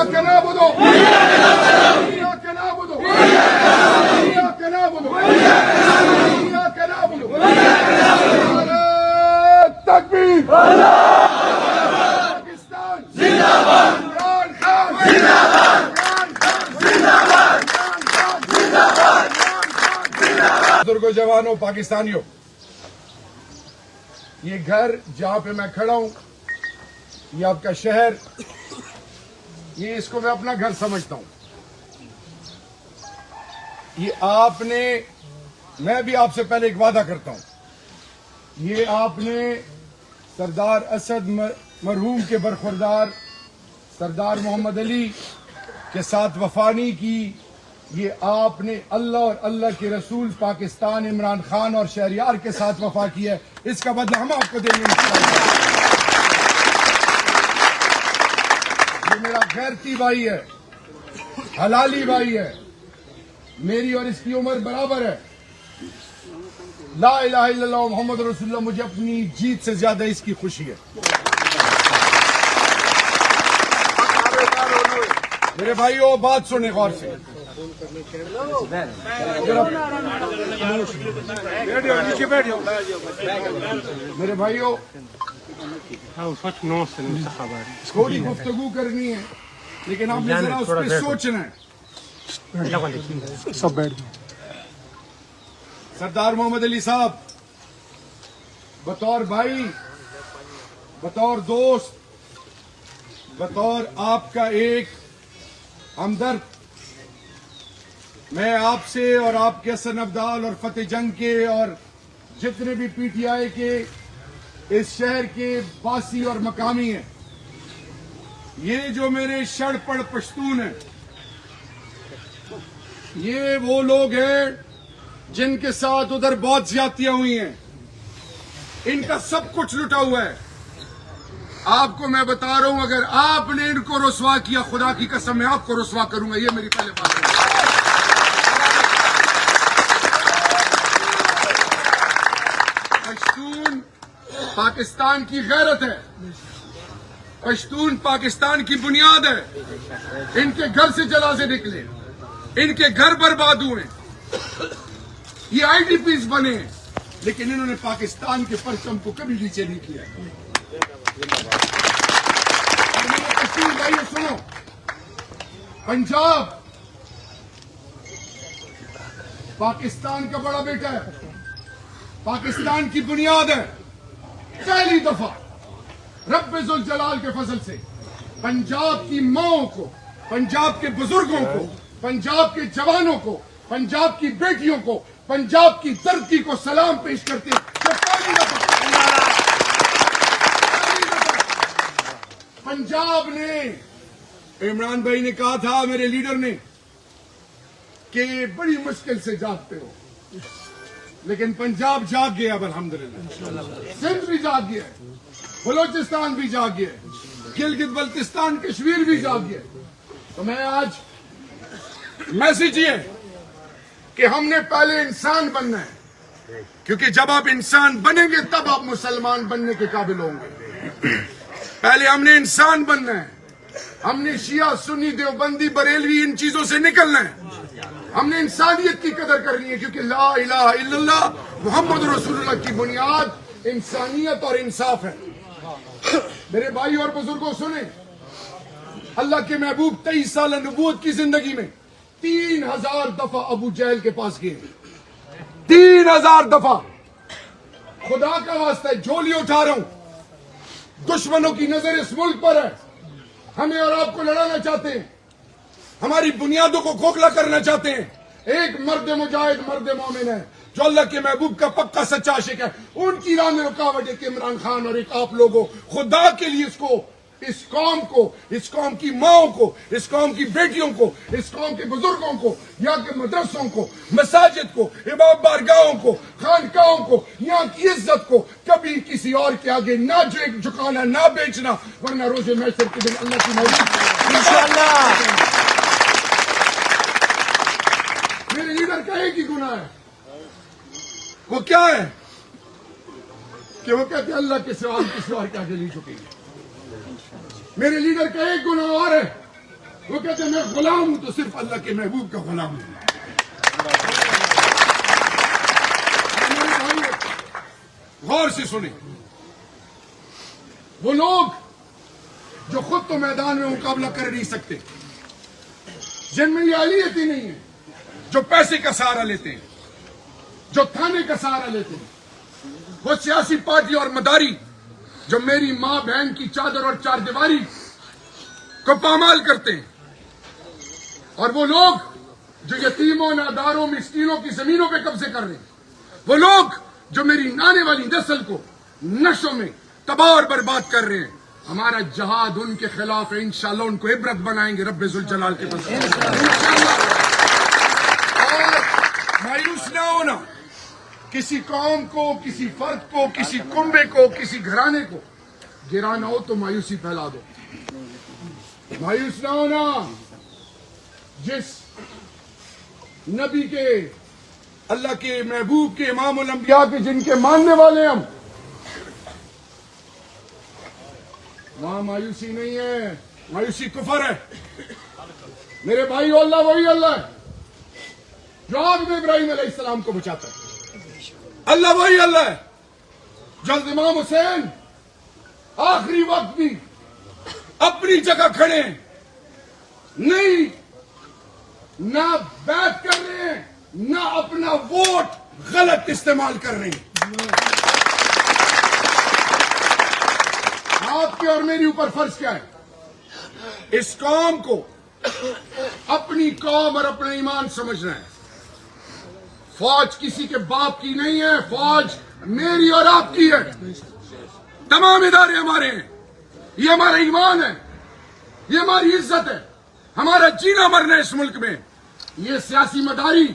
إياك نعبد إياك نعبد إياك نعبد إياك نعبد تکبیر پاکستان زندہ باد عمران خان زندہ باد عمران خان زندہ باد عمران خان زندہ باد بزرگوں جوانوں پاکستانیوں یہ گھر جہاں پہ میں کھڑا ہوں یہ آپ کا شہر یہ اس کو میں اپنا گھر سمجھتا ہوں یہ آپ نے میں بھی آپ سے پہلے ایک وعدہ کرتا ہوں یہ آپ نے سردار اسد مرحوم کے برخوردار سردار محمد علی کے ساتھ وفا نہیں کی یہ آپ نے اللہ اور اللہ کے رسول پاکستان عمران خان اور شہریار کے ساتھ وفا کی ہے اس کا بدلہ ہم آپ کو دیں گے یہ میرا غیرتی بھائی ہے حلالی بھائی ہے میری اور اس کی عمر برابر ہے لا الہ الا اللہ محمد رسول اللہ مجھے اپنی جیت سے زیادہ اس کی خوشی ہے میرے بھائیو بات سنیں غور سے میرے بھائیو تھوڑی گفتگو کرنی ہے لیکن آپ نے ذرا اس پہ سوچنا ہے سردار محمد علی صاحب بطور بھائی بطور دوست بطور آپ کا ایک ہمدرد میں آپ سے اور آپ کے حسن ابدال اور فتح جنگ کے اور جتنے بھی پی ٹی آئی کے اس شہر کے باسی اور مقامی ہیں یہ جو میرے شڑ پڑ پشتون ہیں یہ وہ لوگ ہیں جن کے ساتھ ادھر بہت زیادتیاں ہوئی ہیں ان کا سب کچھ لٹا ہوا ہے آپ کو میں بتا رہا ہوں اگر آپ نے ان کو رسوا کیا خدا کی قسم میں آپ کو رسوا کروں گا یہ میری پہلے بات ہے پشتون پاکستان کی غیرت ہے پشتون پاکستان کی بنیاد ہے ان کے گھر سے جنازے نکلے ان کے گھر برباد ہوئے یہ آئی ڈی پیز بنے لیکن انہوں نے پاکستان کے پرچم کو کبھی نیچے نہیں کیا سنو پنجاب پاکستان کا بڑا بیٹا ہے پاکستان کی بنیاد ہے پہلی دفعہ رب ذوالجلال کے فضل سے پنجاب کی ماؤں کو پنجاب کے بزرگوں کو پنجاب کے جوانوں کو پنجاب کی بیٹیوں کو پنجاب کی دردی کو سلام پیش کرتے پنجاب نے عمران بھائی نے کہا تھا میرے لیڈر نے کہ بڑی مشکل سے جاگتے ہو لیکن پنجاب جاگ گیا اب الحمدللہ سندھ بھی جاگ گیا بلوچستان بھی جاگ گیا گلگت بلتستان کشمیر بھی جاگ گیا تو میں آج میسج یہ کہ ہم نے پہلے انسان بننا ہے کیونکہ جب آپ انسان بنیں گے تب آپ مسلمان بننے کے قابل ہوں گے پہلے ہم نے انسان بننا ہے ہم نے شیعہ سنی دیوبندی بریلوی ان چیزوں سے نکلنا ہے ہم نے انسانیت کی قدر کرنی ہے کیونکہ لا الہ الا اللہ محمد رسول اللہ کی بنیاد انسانیت اور انصاف ہے میرے بھائی اور بزرگوں سنیں اللہ کے محبوب 23 سال نبوت کی زندگی میں 3000 دفعہ ابو جہل کے پاس گئے 3000 دفعہ خدا کا واسطہ ہے جھولی اٹھا رہا ہوں دشمنوں کی نظر اس ملک پر ہے ہمیں اور آپ کو لڑانا چاہتے ہیں ہماری بنیادوں کو کھوکھلا کرنا چاہتے ہیں ایک مرد مجاہد مرد مومن ہے جو اللہ کے محبوب کا پکا سچا عاشق ہے ان کی راہ میں رکاوٹ ہے کہ عمران خان اور ایک آپ لوگوں خدا کے لیے اس قوم کو اس قوم کی ماؤں کو اس قوم کی بیٹیوں کو اس قوم کے بزرگوں کو یہاں کے مدرسوں کو مساجد کو عبادت بارگاہوں کو خانقاہوں کو یہاں کی عزت کو کبھی کسی اور کے آگے نہ جھکانا نہ بیچنا ورنہ روز محشر کے دن اللہ کی مرضی انشاءاللہ میرے لیڈر کا ایک ہی گناہ ہے وہ کیا ہے کہ وہ کہتے ہیں اللہ کے سوا کسی اور کے آگے نہیں جھکیں گے میرے لیڈر کا ایک گناہ اور ہے وہ کہتے ہیں میں غلام ہوں تو صرف اللہ کے محبوب کا غلام ہوں. غور سے سنیں, وہ لوگ جو خود تو میدان میں مقابلہ کر نہیں سکتے, جن میں یہ اہلیت ہی نہیں ہے, جو پیسے کا سہارا لیتے ہیں, جو تھانے کا سہارا لیتے ہیں, وہ سیاسی پارٹی اور مداری جو میری ماں بہن کی چادر اور چار دیواری کو پامال کرتے ہیں, اور وہ لوگ جو یتیموں, ناداروں, مسکینوں کی زمینوں پہ قبضے کر رہے ہیں, وہ لوگ جو میری آنے والی نسل کو نشوں میں تباہ اور برباد کر رہے ہیں. ہمارا جہاد ان کے خلاف ہے. انشاءاللہ ان کو عبرت بنائیں گے رب ذوالجلال کے پاس. اور مایوس نہ ہونا, کسی قوم کو, کسی فرد کو, کسی کنبے کو, کسی گھرانے کو گرانا ہو تو مایوسی پھیلا دو. مایوس نہ ہونا. جس نبی کے, اللہ کے محبوب کے, امام الانبیاء کے, جن کے ماننے والے ہم, وہاں مایوسی نہیں ہے. مایوسی کفر ہے. میرے بھائی, اللہ وہی اللہ ہے جو آگ میں ابراہیم علیہ السلام کو بچاتا ہے. اللہ وہی اللہ ہے جو امام حسین آخری وقت بھی اپنی جگہ کھڑے ہیں, نہیں نہ بیعت کر رہے ہیں, نہ اپنا ووٹ غلط استعمال کر رہے ہیں. آپ کے اور میری اوپر فرض کیا ہے؟ اس قوم کو اپنی قوم اور اپنا ایمان سمجھنا ہے. فوج کسی کے باپ کی نہیں ہے, فوج میری اور آپ کی ہے. تمام ادارے ہمارے ہیں. یہ ہمارا ایمان ہے, یہ ہماری عزت ہے, ہمارا جینا مرنا ہے اس ملک میں. یہ سیاسی مداری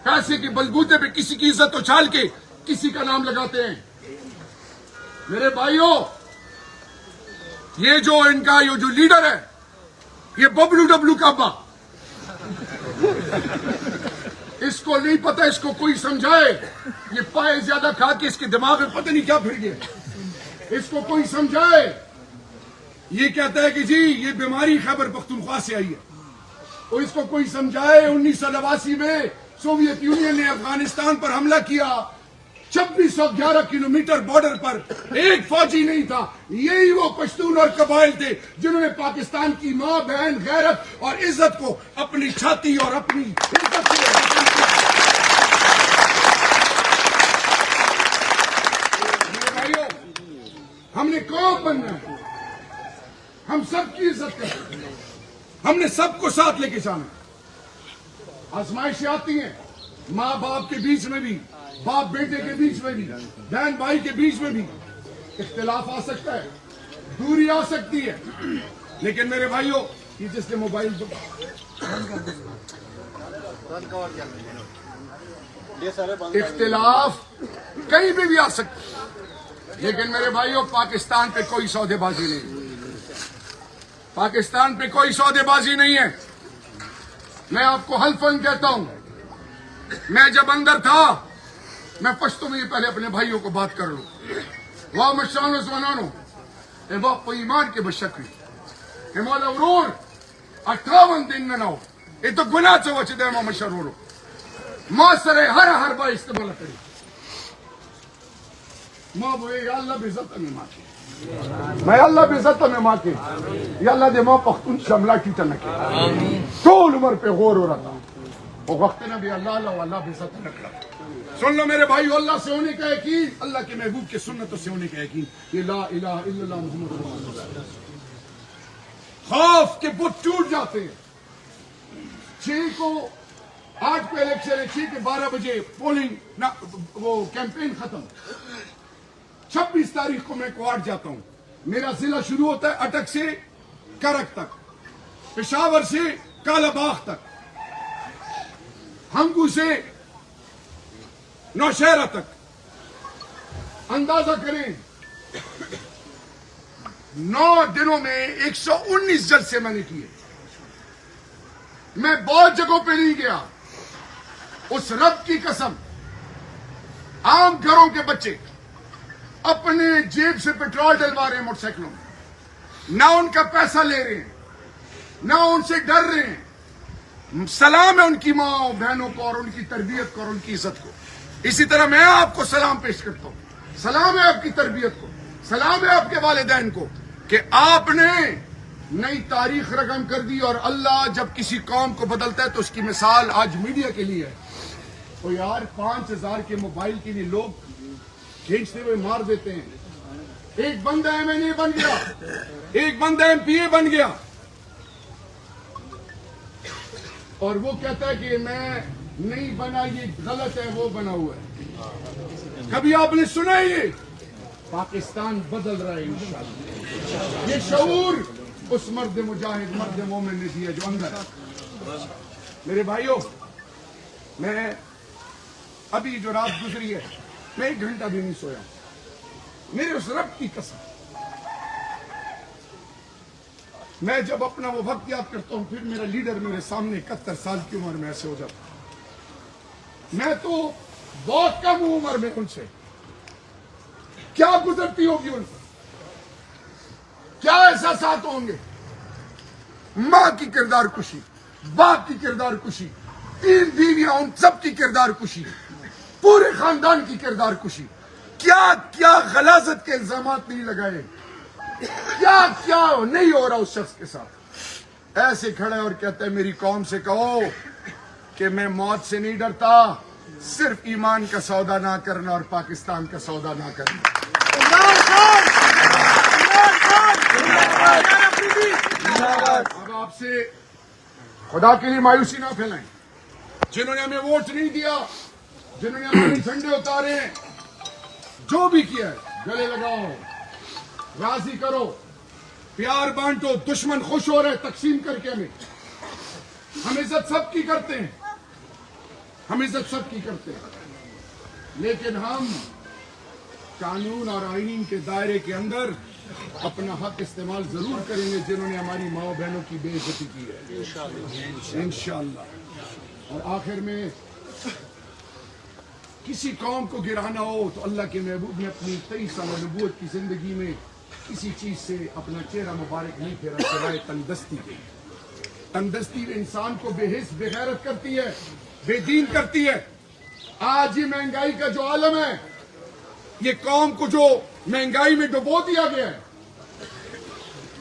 پیسے کے بلبوتے پہ کسی کی عزت اچھال کے کسی کا نام لگاتے ہیں. میرے بھائیوں, یہ جو ان کا یہ جو لیڈر ہے, یہ ببلو ڈبلو کعبہ, اس کو نہیں پتا, اس کو کوئی سمجھائے. یہ پائے زیادہ کھا کے اس کے دماغ میں پتہ نہیں کیا پھر گیا. اس کو کوئی سمجھائے. یہ کہتا ہے کہ جی یہ بیماری خیبر پختونخوا سے آئی ہے. اور اس کو کوئی سمجھائے 1989 میں سوویت یونین نے افغانستان پر حملہ کیا. 2611 کلومیٹر بارڈر پر ایک فوجی نہیں تھا. یہی وہ پشتون اور قبائل تھے جنہوں نے پاکستان کی ماں, بہن, غیرت اور عزت کو اپنی چھاتی اور اپنی عزت سے بھائیوں, ہم نے قوم بننا ہے. ہم سب کی عزت کرتے ہیں. ہم نے سب کو ساتھ لے کے جانا. آزمائشیں آتی ہیں, ماں باپ کے بیچ میں بھی, باپ بیٹے کے بیچ میں بھی, بہن بھائی کے بیچ میں بھی اختلاف آ سکتا ہے, دوری آ سکتی ہے. لیکن میرے بھائیوں, یہ جس نے موبائل اختلاف کہیں بھی آ سکتا ہے, لیکن میرے بھائیوں پاکستان پہ کوئی سودے بازی نہیں. پاکستان پہ کوئی سودے بازی نہیں ہے. میں آپ کو حلفاً کہتا ہوں, میں جب اندر تھا, میں پشتو میں یہ پہلے اپنے بھائیوں کو بات کر لوں. واہ مشانو زمانانو اے باپ ایمان کے بشکری اے مولا ورور 58 دن نہ ہو یہ تو گناہ سے وچ دے ماں مشرورو ماں سرے ہر با استعمال کری ماں بوئے یا اللہ بزت میں ماں کی میں اللہ بزت میں ماں کی یا اللہ دے ماں پختون شملہ کی تنکی طول عمر پہ غور ہو رہا تھا وہ وقت نبی اللہ بزت نکلا. سن لو میرے بھائی, اللہ سے ہونے کا یقین, اللہ کے محبوب کے سنتوں سے ہونے کا یقین, یہ لا الہ الا اللہ محمد رسول اللہ. خوف کے بت ٹوٹ جاتے ہیں. 8 کو الیکشن ہے, 6 کے 12 بجے پولنگ وہ کیمپین ختم. 26 تاریخ کو میں کوارٹ جاتا ہوں. میرا ضلع شروع ہوتا ہے اٹک سے کرک تک, پشاور سے کالا باغ تک, ہنگو سے نوشہرہ تک. اندازہ کریں 9 دنوں میں 119 جلسے میں نے کیے. میں بہت جگہوں پہ نہیں گیا. اس رب کی قسم, عام گھروں کے بچے اپنے جیب سے پیٹرول ڈلوا رہے ہیں موٹر سائیکلوں میں, نہ ان کا پیسہ لے رہے ہیں, نہ ان سے ڈر رہے ہیں. سلام ہے ان کی ماں اور بہنوں کو اور ان کی تربیت کو اور ان کی عزت کو. اسی طرح میں آپ کو سلام پیش کرتا ہوں. سلام ہے آپ کی تربیت کو, سلام ہے آپ کے والدین کو کہ آپ نے نئی تاریخ رقم کر دی. اور اللہ جب کسی قوم کو بدلتا ہے تو اس کی مثال آج میڈیا کے لیے ہے. تو یار 5000 کے موبائل کے لیے لوگ کھینچتے ہوئے مار دیتے ہیں. ایک بندہ MNA بن گیا, ایک بندہ MPA بن گیا, اور وہ کہتا ہے کہ میں نہیں بنا, یہ غلط ہے, وہ بنا ہوا ہے. کبھی آپ نے سنا یہ؟ پاکستان بدل رہا ہے انشاءاللہ. یہ شعور اس مرد مجاہد, مرد مومن نے دیا جو اندر ہے. میرے بھائیوں, میں ابھی جو رات گزری ہے میں 1 گھنٹہ بھی نہیں سویا. میرے اس رب کی قسم, میں جب اپنا وہ وقت یاد کرتا ہوں پھر میرا لیڈر میرے سامنے 71 سال کی عمر میں ایسے ہو جاتا. میں تو بہت کم ہوں عمر میں ان سے. کیا گزرتی ہوگی ان کو, کیا احساسات ہوں گے. ماں کی کردار کشی, باپ کی کردار کشی, 3 بیویاں ان سب کی کردار کشی, پورے خاندان کی کردار کشی. کیا کیا غلاظت کے الزامات نہیں لگائے, کیا کیا نہیں ہو رہا اس شخص کے ساتھ. ایسے کھڑا ہے اور کہتا ہے میری قوم سے کہو کہ میں موت سے نہیں ڈرتا, صرف ایمان کا سودا نہ کرنا اور پاکستان کا سودا نہ کرنا. اب آپ سے خدا کے لیے مایوسی نہ پھیلائیں. جنہوں نے ہمیں ووٹ نہیں دیا, جنہوں نے ہمارے جھنڈے اتارے, جو بھی کیا ہے, گلے لگاؤ, راضی کرو, پیار بانٹو. دشمن خوش ہو رہے تقسیم کر کے ہمیں. ہم عزت سب کی کرتے ہیں, ہم عزت سب کی کرتے ہیں, لیکن ہم قانون اور آئین کے دائرے کے اندر اپنا حق استعمال ضرور کریں گے جنہوں نے ہماری ماں بہنوں کی بے عزتی کی ہے انشاءاللہ. اور آخر میں کسی قوم کو گرانا ہو تو اللہ کے محبوب نے اپنی 23 سال نبوت کی زندگی میں کسی چیز سے اپنا چہرہ مبارک نہیں پھیرا سوائے تندرستی کے. تندرستی انسان کو بے حس بے غیرت کرتی ہے, بے دین کرتی ہے. آج یہ مہنگائی کا جو عالم ہے, یہ قوم کو جو مہنگائی میں ڈبو دیا گیا ہے,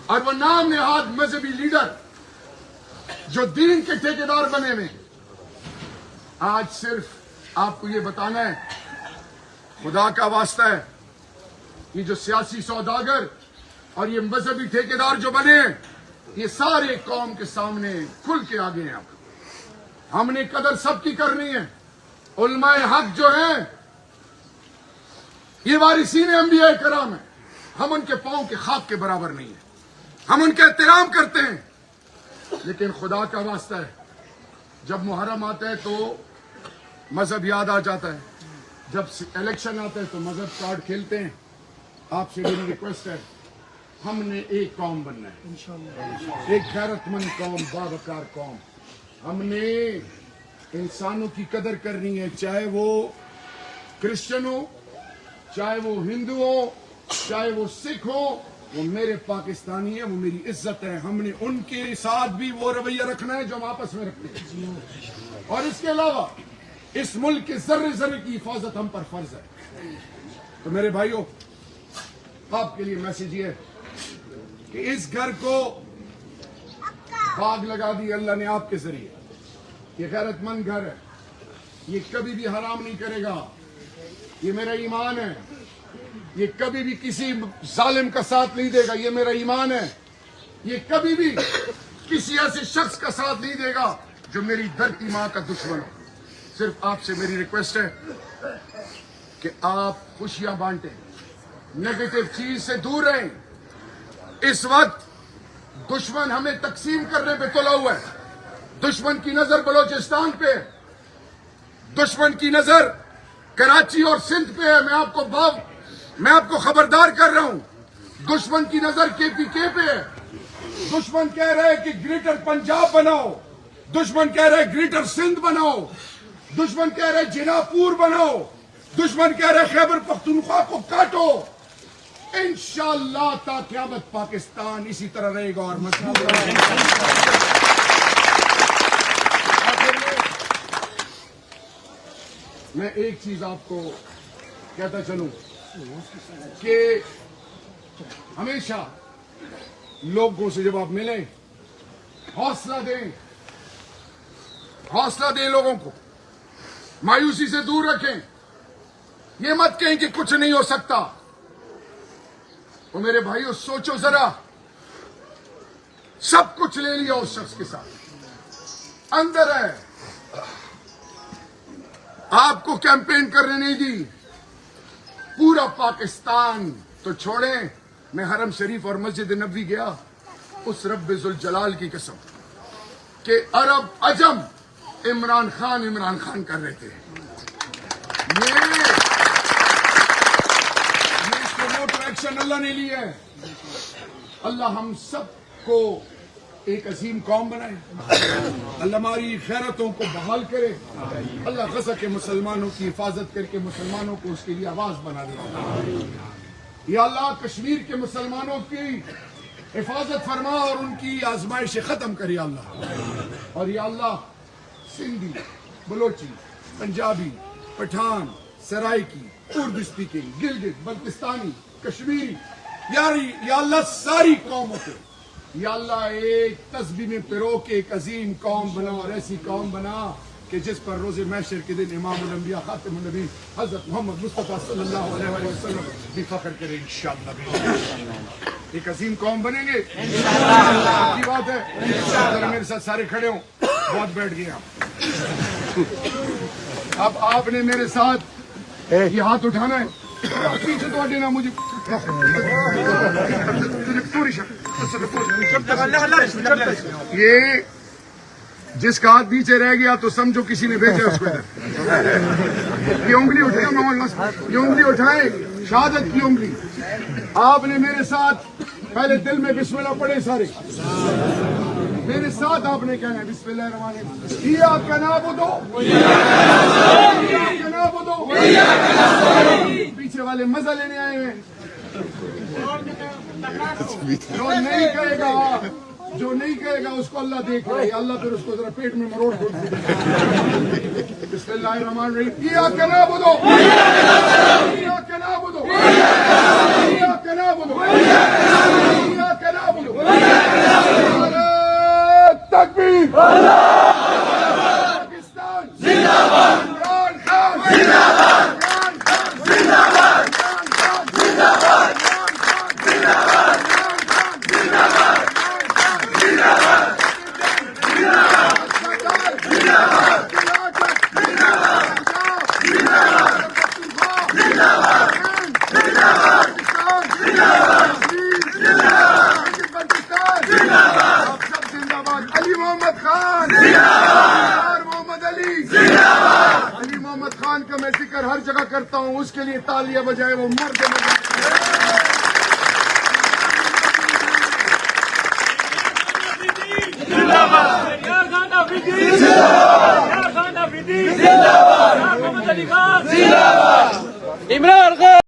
اور وہ نام نہاد مذہبی لیڈر جو دین کے ٹھیکیدار بنے ہوئے, آج صرف آپ کو یہ بتانا ہے, خدا کا واسطہ ہے, یہ جو سیاسی سوداگر اور یہ مذہبی ٹھیکیدار جو بنے ہیں, یہ سارے قوم کے سامنے کھل کے آگے ہیں. ہم نے قدر سب کی کرنی ہے. علماء حق جو ہیں یہ وارثین انبیاء کرام ہیں, ہم ان کے پاؤں کے خاک کے برابر نہیں ہیں. ہم ان کا احترام کرتے ہیں, لیکن خدا کا واسطہ ہے جب محرم آتا ہے تو مذہب یاد آ جاتا ہے, جب الیکشن آتا ہے تو مذہب کارڈ کھیلتے ہیں. آپ سے میری ریکویسٹ ہے, ہم نے ایک قوم بننا ہے, ایک غیرت مند قوم, باوقار قوم. ہم نے انسانوں کی قدر کرنی ہے, چاہے وہ کرسچن ہو, چاہے وہ ہندو ہو, چاہے وہ سکھ ہو. وہ میرے پاکستانی ہیں, وہ میری عزت ہے. ہم نے ان کے ساتھ بھی وہ رویہ رکھنا ہے جو ہم آپس میں رکھتے ہیں, اور اس کے علاوہ اس ملک کے ذرے ذرے کی حفاظت ہم پر فرض ہے. تو میرے بھائیوں, آپ کے لیے میسج یہ ہے کہ اس گھر کو باغ لگا دی اللہ نے آپ کے ذریعے. یہ غیرت مند گھر ہے, یہ کبھی بھی حرام نہیں کرے گا. یہ میرا ایمان ہے, یہ کبھی بھی کسی ظالم کا ساتھ نہیں دے گا. یہ میرا ایمان ہے, یہ کبھی بھی کسی ایسے شخص کا ساتھ نہیں دے گا جو میری دھرتی ماں کا دشمن ہو. صرف آپ سے میری ریکویسٹ ہے کہ آپ خوشیاں بانٹیں, نیگیٹو چیز سے دور رہیں. اس وقت دشمن ہمیں تقسیم کرنے پہ تلا ہوا ہے. دشمن کی نظر بلوچستان پہ, دشمن کی نظر کراچی اور سندھ پہ ہے. میں آپ کو خبردار کر رہا ہوں, دشمن کی نظر KPK پہ ہے. دشمن کہہ رہا ہے کہ گریٹر پنجاب بناؤ, دشمن کہہ رہا ہے گریٹر سندھ بناؤ, دشمن کہہ رہا ہے جناپور بناؤ, دشمن کہہ رہا ہے خیبر پختونخوا کو کاٹو. انشاءاللہ تا قیامت پاکستان اسی طرح رہے گا اور مضبوط رہے گا۔ آخر میں ایک چیز آپ کو کہتا چلوں کہ ہمیشہ لوگوں سے جب آپ ملیں حوصلہ دیں لوگوں کو، مایوسی سے دور رکھیں، یہ مت کہیں کہ کچھ نہیں ہو سکتا۔ تو میرے بھائیو سوچو ذرا، سب کچھ لے لیا اس شخص کے ساتھ، اندر ہے، آپ کو کیمپین کرنے نہیں دی، پورا پاکستان تو چھوڑیں، میں حرم شریف اور مسجد نبوی گیا، اس رب ذوالجلال کی قسم کہ عرب عجم عمران خان کر رہے تھے۔ یہ پروموٹر ایکشن اللہ نے لیا ہے۔ اللہ ہم سب کو ایک عظیم قوم بنائے، اللہ ہماری خیرتوں کو بحال کرے، اللہ غزہ کے مسلمانوں کی حفاظت کر کے مسلمانوں کو اس کے لیے آواز بنا دے۔ یا اللہ کشمیر کے مسلمانوں کی حفاظت فرما اور ان کی آزمائشیں ختم کر یا اللہ۔ اور یا اللہ سندھی، بلوچی، پنجابی، پٹھان، سرائکی، اردو اسپیکنگ، گلگت، بلتستانی، کشمیری، یا اللہ ساری قوموں کو یا اللہ ایک تسبیح میں پرو کے ایک عظیم قوم بنا، اور ایسی قوم بنا کہ جس پر روز محشر کے دن امام الانبیاء خاتم النبی حضرت محمد مصطفیٰ صلی اللہ علیہ وآلہ وسلم بھی فخر کرے انشاءاللہ۔ ایک عظیم قوم بنیں گے انشاءاللہ، کی بات ہے۔ ذرا میرے ساتھ سارے کھڑے ہوں، بہت بیٹھ گئے آپ۔ اب آپ نے میرے ساتھ یہ ہاتھ اٹھانا ہے، پیچھے تو ہٹے نا، مجھے پوری یہ جس کا ہاتھ نیچے رہ گیا تو سمجھو کسی نے بھیجا اس کو ادھر۔ یہ انگلی اٹھائیں، یہ انگلی اٹھائیں، شہادت کی انگلی۔ آپ نے میرے ساتھ پہلے دل میں بسم اللہ پڑھے، سارے میرے ساتھ آپ نے کہنا ہے بسم اللہ الرحمن الرحیم، ایاک نعبد و ایاک نستعین۔ پیچھے والے مزہ لینے آئے ہیں، جو نہیں کہے گا اس کو اللہ دیکھ رہا ہے، اللہ پھر اس کو ذرا پیٹ میں مروڑ کھول دے۔ بسم اللہ الرحمن الرحیم، ایاک نعبد و ایاک نعبد و ایاک نعبد و ایاک نعبد و تکبیر، پاکستان زندہ باد، عمران خان زندہ باد، عمران خان زندہ باد، عمران خان زندہ باد، عمران خان زندہ باد، عمران خان زندہ باد، علی محمد خان محمد علی محمد خان کا میں ذکر ہر جگہ کرتا ہوں، اس کے لیے تالیاں بجائے، وہ مرد عمران خان